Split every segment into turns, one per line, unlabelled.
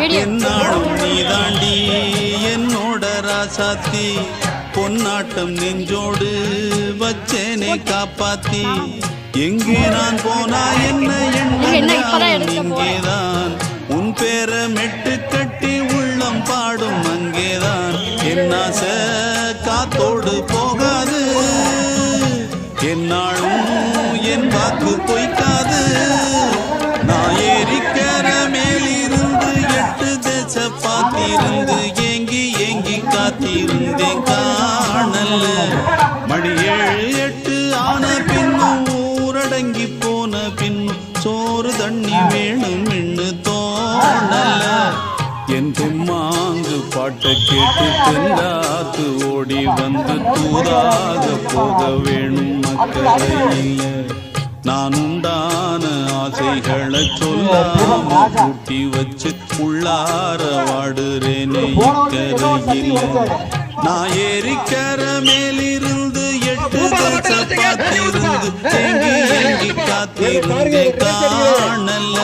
என்னாலும் நீ தாண்டி என்னோட ராசாத்தி பொன்னாட்டம் நெஞ்சோடு வச்சேனே காப்பாத்தி எங்கே நான் போனா என்ன இங்கேதான் உன் பேர மெட்டு கட்டி உள்ளம் பாடும் அங்கேதான் என்னாச காத்தோடு போகாது என்னாலும் என் வாக்கு பொய்க்காது நான் ஏறிக்கிற மேலிருந்து 8 தேச பார்த்திருந்து ஏங்கி ஏங்கி காத்திருந்தேன் காணல்ல மணி 7 8 ஆன பின்னும் ஊரடங்கி போன பின்னும் சோறு தண்ணி வேணும் என்று தோணல என் தெம்மாங்கு பாட்டை கேட்டு தென்றாத்து ஓடி வந்து தூதாக போக வேணும் மக்களையில் நான் உண்டான ஆசைகளை சொல்லாம கூட்டி வச்சு உள்ளார வாடுறேனே இக்கரையில் நான் ஏறிக்கிற மேலிருந்து 8 தேச பார்த்திருந்து ஏங்கி ஏங்கி காத்திருந்தே காணல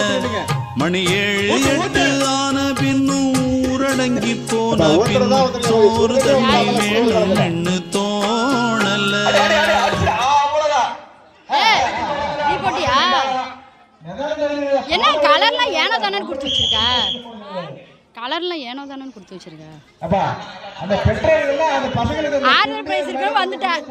மணி 7 8 ஆன பின்னும் ஊரடங்கி போன பின்னும் சோறு தண்ணி வேணும் என்று தோணல.
என்ன கலர்லாம் ஏனோ தானே கொடுத்து வச்சிருக்க? கலர்லாம் ஏனோ தானே கொடுத்து வச்சிருக்க? 6 பிரைஸ் இருக்கு வந்துட்டேன்.